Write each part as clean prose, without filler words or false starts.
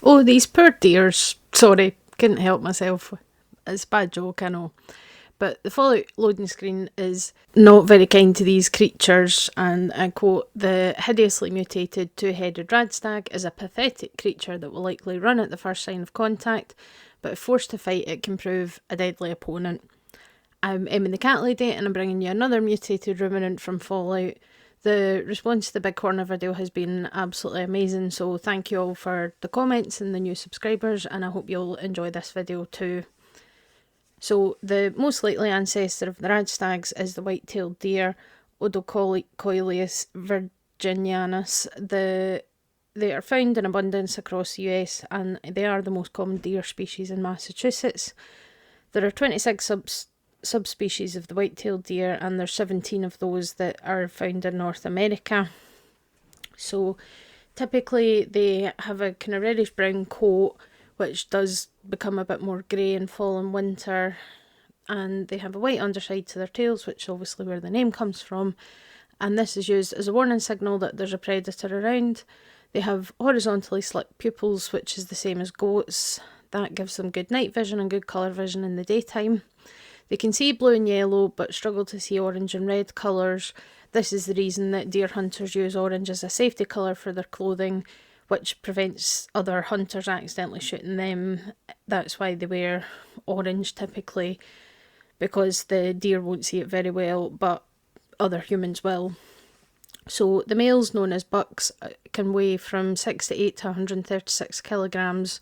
Oh, these poor dears. Sorry, couldn't help myself. It's a bad joke, I know. But the Fallout loading screen is not very kind to these creatures, and I quote, "The hideously mutated two-headed Radstag is a pathetic creature that will likely run at the first sign of contact, but if forced to fight it can prove a deadly opponent." I'm Emmy the Cat Lady, and I'm bringing you another mutated ruminant from Fallout. The response to the Big Corner video has been absolutely amazing, so thank you all for the comments and the new subscribers, and I hope you'll enjoy this video too. So the most likely ancestor of the Radstags is the white-tailed deer, Odocoileus virginianus. They are found in abundance across the US, and they are the most common deer species in Massachusetts. There are 26 subspecies of the white-tailed deer, and there's 17 of those that are found in North America. So typically they have a kind of reddish-brown coat, which does become a bit more grey in fall and winter, and they have a white underside to their tails, which is obviously where the name comes from, and this is used as a warning signal that there's a predator around. They have horizontally slit pupils, which is the same as goats. That gives them good night vision and good colour vision in the daytime. They can see blue and yellow, but struggle to see orange and red colours. This is the reason that deer hunters use orange as a safety colour for their clothing, which prevents other hunters accidentally shooting them. That's why they wear orange typically, because the deer won't see it very well, but other humans will. So the males, known as bucks, can weigh from 68 to 136 kilograms,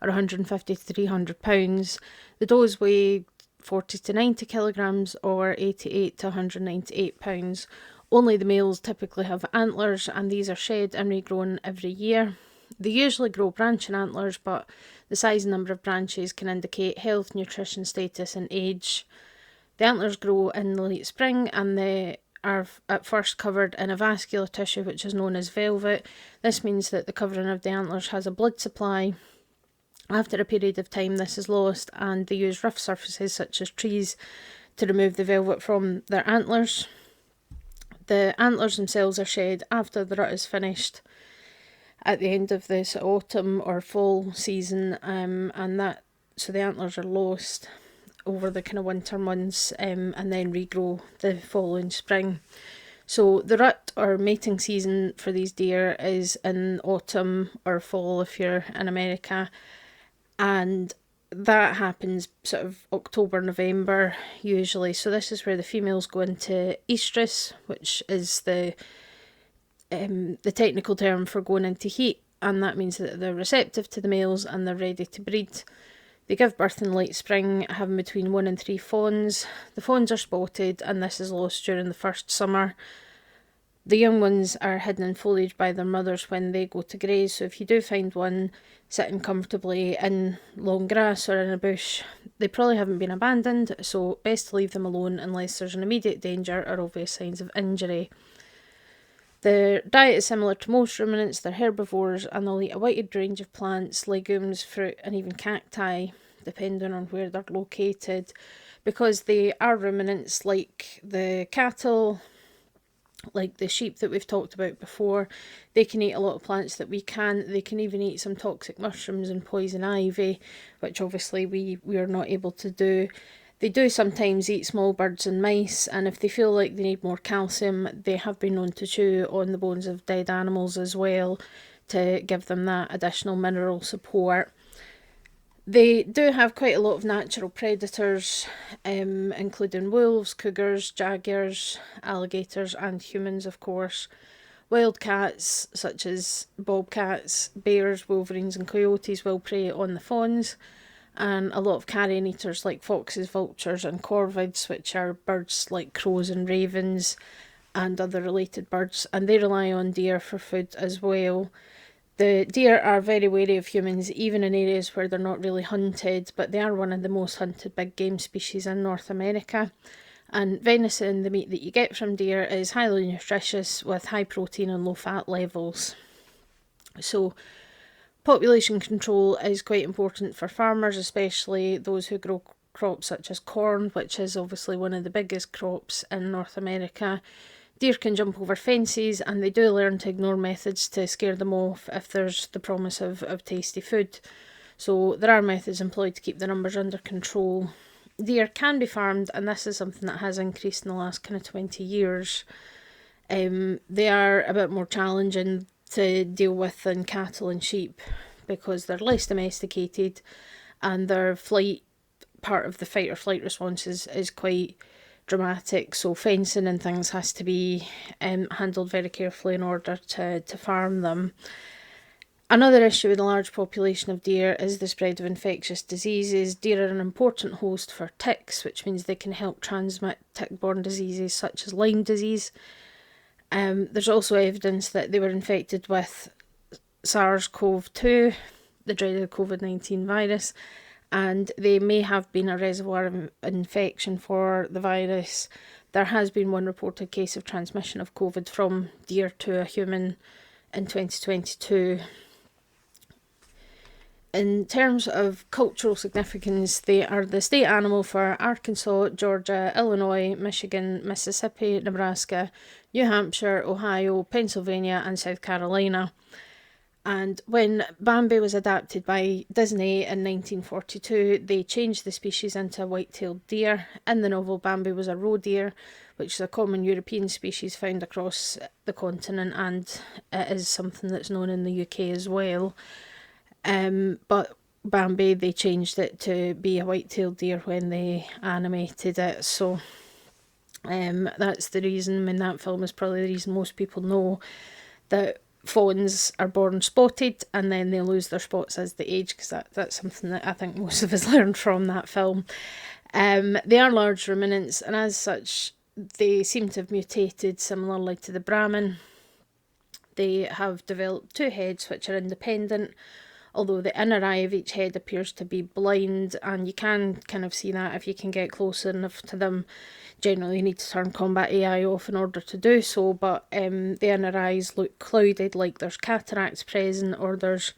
or 150 to 300 pounds. The does weigh 40 to 90 kilograms, or 88 to 198 pounds. Only the males typically have antlers, and these are shed and regrown every year. They usually grow branching antlers, but the size and number of branches can indicate health, nutrition status, and age. The antlers grow in the late spring, and they are at first covered in a vascular tissue which is known as velvet. This means that the covering of the antlers has a blood supply. After a period of time, this is lost, and they use rough surfaces such as trees to remove the velvet from their antlers. The antlers themselves are shed after the rut is finished at the end of the autumn or fall season, so the antlers are lost over the kind of winter months, and then regrow the following spring. So the rut or mating season for these deer is in autumn or fall if you're in America, and that happens sort of October, November usually. So this is where the females go into estrus, which is the technical term for going into heat, and that means that they're receptive to the males and they're ready to breed. They give birth in late spring, having between 1 and 3 fawns. The fawns are spotted, and this is lost during the first summer. The young ones are hidden in foliage by their mothers when they go to graze, so if you do find one sitting comfortably in long grass or in a bush, they probably haven't been abandoned, so best to leave them alone unless there's an immediate danger or obvious signs of injury. Their diet is similar to most ruminants. They're herbivores, and they'll eat a wide range of plants, legumes, fruit, and even cacti, depending on where they're located. Because they are ruminants, like the cattle, like the sheep that we've talked about before, they can eat a lot of plants that we can't. They can even eat some toxic mushrooms and poison ivy, which obviously we are not able to do. They do sometimes eat small birds and mice, and if they feel like they need more calcium, they have been known to chew on the bones of dead animals as well to give them that additional mineral support. They do have quite a lot of natural predators, including wolves, cougars, jaguars, alligators, and humans, of course. Wild cats, such as bobcats, bears, wolverines, and coyotes, will prey on the fawns, and a lot of carrion eaters like foxes, vultures, and corvids, which are birds like crows and ravens, and other related birds, and they rely on deer for food as well. The deer are very wary of humans, even in areas where they're not really hunted, but they are one of the most hunted big game species in North America. And venison, the meat that you get from deer, is highly nutritious with high protein and low fat levels. So population control is quite important for farmers, especially those who grow crops such as corn, which is obviously one of the biggest crops in North America. Deer can jump over fences, and they do learn to ignore methods to scare them off if there's the promise of tasty food. So there are methods employed to keep the numbers under control. Deer can be farmed, and this is something that has increased in the last kind of 20 years. They are a bit more challenging to deal with than cattle and sheep because they're less domesticated, and their flight, part of the fight or flight response, is quite dramatic. So fencing and things has to be handled very carefully in order to farm them. Another issue with a large population of deer is the spread of infectious diseases. Deer are an important host for ticks, which means they can help transmit tick-borne diseases such as Lyme disease. There's also evidence that they were infected with SARS-CoV-2, the dreaded COVID-19 virus, and they may have been a reservoir of infection for the virus. There has been one reported case of transmission of COVID from deer to a human in 2022. In terms of cultural significance, they are the state animal for Arkansas, Georgia, Illinois, Michigan, Mississippi, Nebraska, New Hampshire, Ohio, Pennsylvania, and South Carolina. And when Bambi was adapted by Disney in 1942, they changed the species into a white-tailed deer. In the novel, Bambi was a roe deer, which is a common European species found across the continent, and it is something that's known in the UK as well. But Bambi, they changed it to be a white-tailed deer when they animated it. So that's the reason. I mean, that film is probably the reason most people know that fawns are born spotted and then they lose their spots as they age, because that's something that I think most of us learned from that film. They are large ruminants, and as such, they seem to have mutated similarly to the Brahmin. They have developed two heads which are independent, although the inner eye of each head appears to be blind, and you can kind of see that if you can get close enough to them. Generally, you need to turn combat AI off in order to do so, but the inner eyes look clouded, like there's cataracts present or there's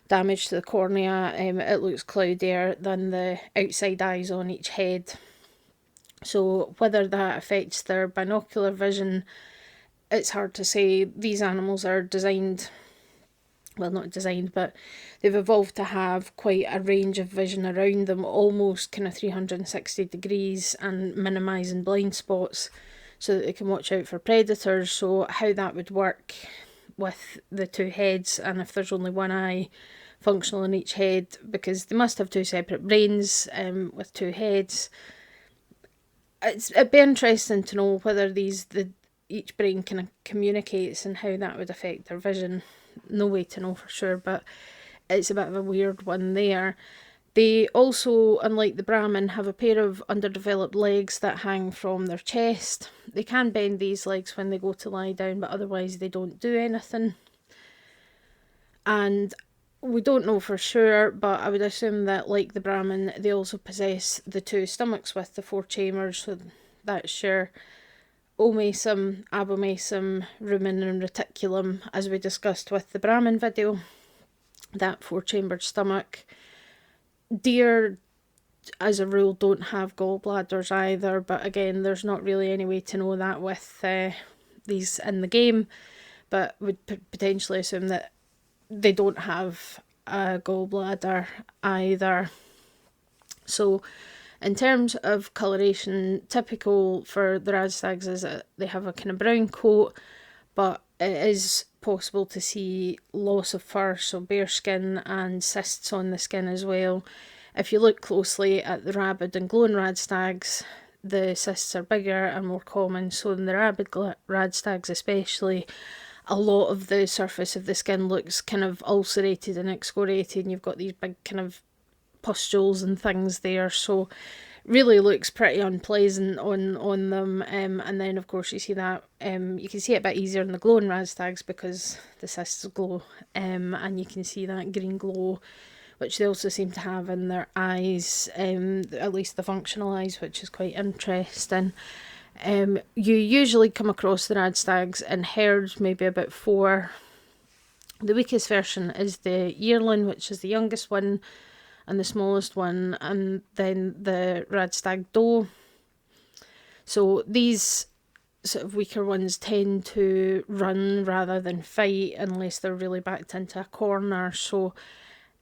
damage to the cornea. It looks cloudier than the outside eyes on each head. So whether that affects their binocular vision, it's hard to say. These animals are designed, well, not designed, but they've evolved to have quite a range of vision around them, almost kind of 360 degrees, and minimising blind spots so that they can watch out for predators. So how that would work with the two heads, and if there's only one eye functional in each head, because they must have two separate brains with two heads. It'd be interesting to know whether each brain kind of communicates and how that would affect their vision. No way to know for sure, but it's a bit of a weird one there. They also, unlike the Brahmin, have a pair of underdeveloped legs that hang from their chest. They can bend these legs when they go to lie down, but otherwise they don't do anything. And we don't know for sure, but I would assume that, like the Brahmin, they also possess the two stomachs with the four chambers, so that's your omasum, abomasum, rumen and reticulum, as we discussed with the Brahmin video, that four-chambered stomach. Deer, as a rule, don't have gallbladders either, but again, there's not really any way to know that with these in the game, but would potentially assume that they don't have a gallbladder either. So in terms of coloration, typical for the Radstags is that they have a kind of brown coat, but it is possible to see loss of fur, so bare skin and cysts on the skin as well. If you look closely at the rabid and glowing Radstags, the cysts are bigger and more common, so in the rabid Radstags especially, a lot of the surface of the skin looks kind of ulcerated and excoriated, and you've got these big kind of pustules and things there, so really looks pretty unpleasant on them. And then of course you see that you can see it a bit easier in the glowing Radstags because the cysts glow, and you can see that green glow, which they also seem to have in their eyes, at least the functional eyes, which is quite interesting. You usually come across the Radstags in herds, maybe about 4. The weakest version is the yearling, which is the youngest one and the smallest one, and then the Radstag doe. So these sort of weaker ones tend to run rather than fight unless they're really backed into a corner. So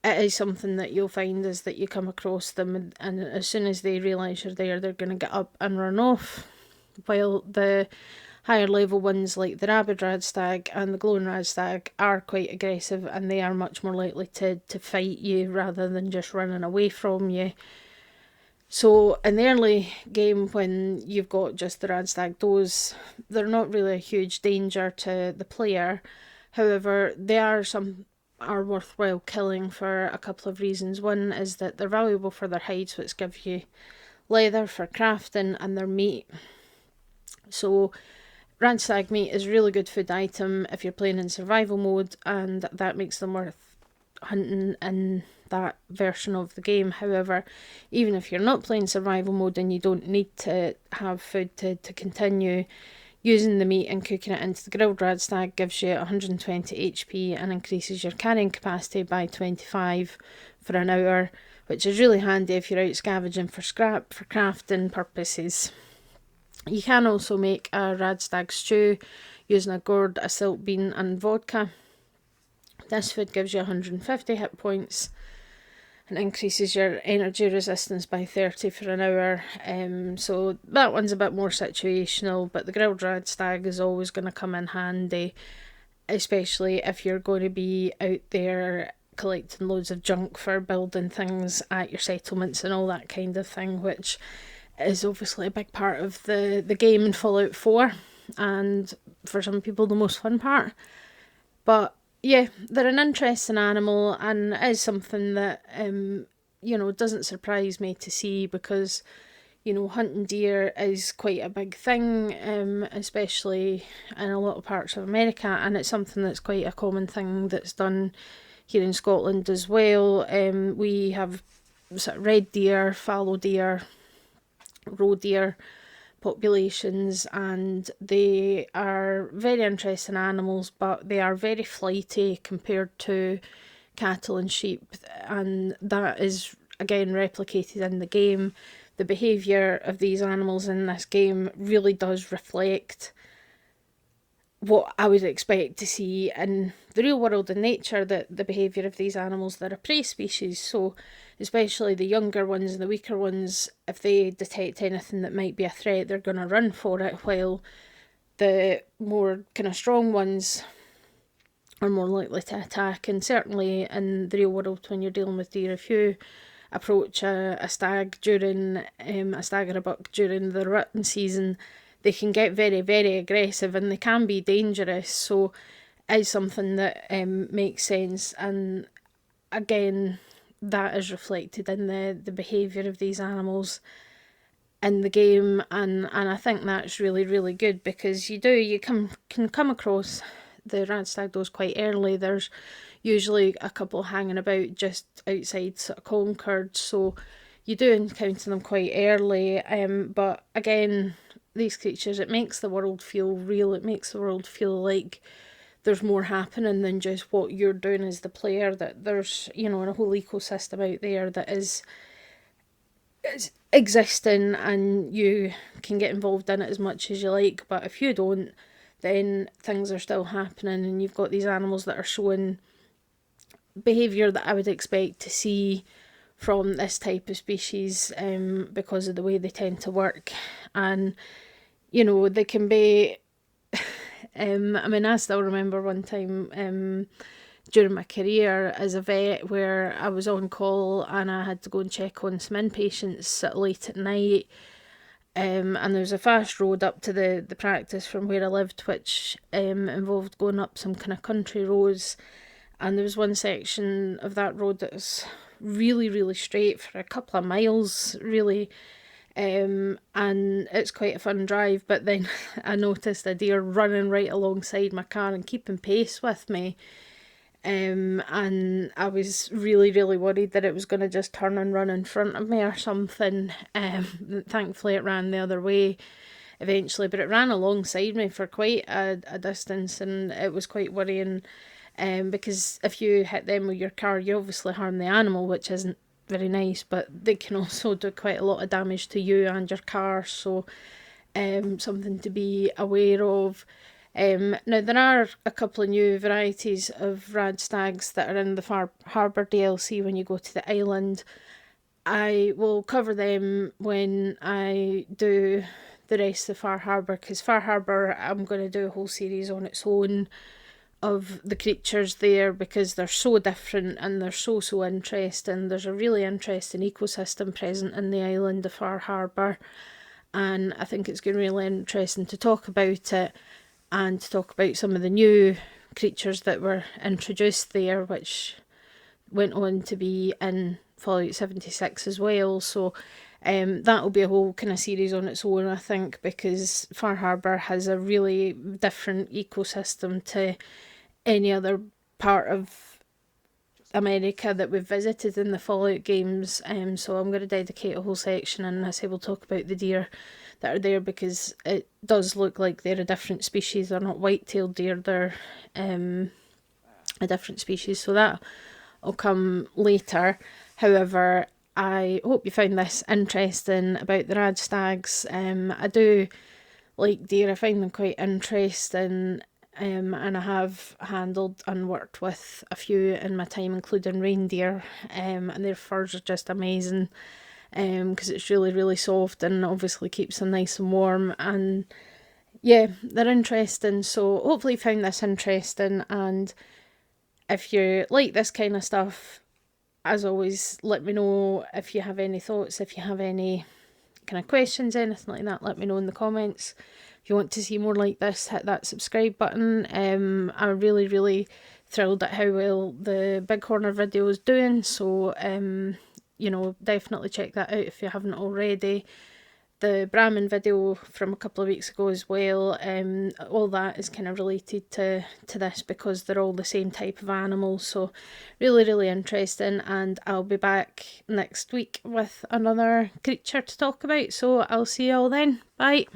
it is something that you'll find is that you come across them, and as soon as they realise you're there, they're going to get up and run off. While the higher level ones like the rabid Radstag and the glowing Radstag are quite aggressive, and they are much more likely to fight you rather than just running away from you. So in the early game, when you've got just the Radstag does, they're not really a huge danger to the player. However, they are worthwhile killing for a couple of reasons. One is that they're valuable for their hides, which give you leather for crafting, and their meat. So Radstag meat is a really good food item if you're playing in survival mode, and that makes them worth hunting in that version of the game. However, even if you're not playing survival mode and you don't need to have food to continue, using the meat and cooking it into the grilled Radstag gives you 120 HP and increases your carrying capacity by 25 for an hour, which is really handy if you're out scavenging for scrap for crafting purposes. You can also make a Radstag stew using a gourd, a silk bean and vodka. This food gives you 150 hit points and increases your energy resistance by 30 for an hour. So that one's a bit more situational, but the grilled Radstag is always going to come in handy, especially if you're going to be out there collecting loads of junk for building things at your settlements and all that kind of thing, which is obviously a big part of the game in Fallout 4, and for some people the most fun part. But yeah, they're an interesting animal, and it is something that doesn't surprise me to see, because hunting deer is quite a big thing, especially in a lot of parts of America, and it's something that's quite a common thing that's done here in Scotland as well. We have sort of red deer, fallow deer, roe deer populations, and they are very interesting animals, but they are very flighty compared to cattle and sheep, and that is again replicated in the game. The behaviour of these animals in this game really does reflect what I would expect to see in the real world in nature, that the behaviour of these animals, they're a prey species, so especially the younger ones and the weaker ones, if they detect anything that might be a threat, they're going to run for it, while the more kind of strong ones are more likely to attack. And certainly in the real world, when you're dealing with deer, if you approach a stag during a stag or a buck during the rutting season, they can get very, very aggressive and they can be dangerous. So it is something that makes sense, and again, that is reflected in the behaviour of these animals in the game, and I think that's really, really good, because you can come across the Radstag does quite early. There's usually a couple hanging about just outside sort of Concord, so you do encounter them quite early. But again, these creatures, it makes the world feel real. It makes the world feel like there's more happening than just what you're doing as the player, that there's, a whole ecosystem out there that is existing, and you can get involved in it as much as you like. But if you don't, then things are still happening, and you've got these animals that are showing behaviour that I would expect to see from this type of species, because of the way they tend to work. And they can be I still remember one time during my career as a vet, where I was on call and I had to go and check on some inpatients late at night, and there was a fast road up to the practice from where I lived, which involved going up some kind of country roads, and there was one section of that road that was really, really straight for a couple of miles, really. And it's quite a fun drive, but then I noticed a deer running right alongside my car and keeping pace with me, and I was really, really worried that it was going to just turn and run in front of me or something. Thankfully it ran the other way eventually, but it ran alongside me for quite a distance, and it was quite worrying, because if you hit them with your car, you obviously harm the animal, which isn't very nice, but they can also do quite a lot of damage to you and your car. So something to be aware of. Now, there are a couple of new varieties of Radstags that are in the Far Harbour DLC when you go to the island. I will cover them when I do the rest of Far Harbour, because Far Harbour, I'm going to do a whole series on its own of the creatures there, because they're so different and they're so interesting. There's a really interesting ecosystem present in the island of Far Harbour, and I think it's going to be really interesting to talk about it and to talk about some of the new creatures that were introduced there, which went on to be in Fallout 76 as well. So that'll be a whole kind of series on its own, I think, because Far Harbour has a really different ecosystem to any other part of America that we've visited in the Fallout games. So I'm going to dedicate a whole section, and I say we'll talk about the deer that are there, because it does look like they're a different species. They're not white-tailed deer, they're a different species, so that will come later. However, I hope you found this interesting about the Radstags. I do like deer, I find them quite interesting, and I have handled and worked with a few in my time, including reindeer, and their furs are just amazing, because it's really soft and obviously keeps them nice and warm, and yeah, they're interesting. So hopefully you found this interesting, and if you like this kind of stuff, as always, let me know if you have any thoughts, if you have any kind of questions, anything like that, let me know in the comments. If you want to see more like this, hit that subscribe button. I'm really thrilled at how well the Big Horner video is doing, so you know, definitely check that out if you haven't already. The Brahmin video from a couple of weeks ago as well, all that is kind of related to this, because they're all the same type of animal. So really interesting, and I'll be back next week with another creature to talk about. So I'll see you all then. Bye.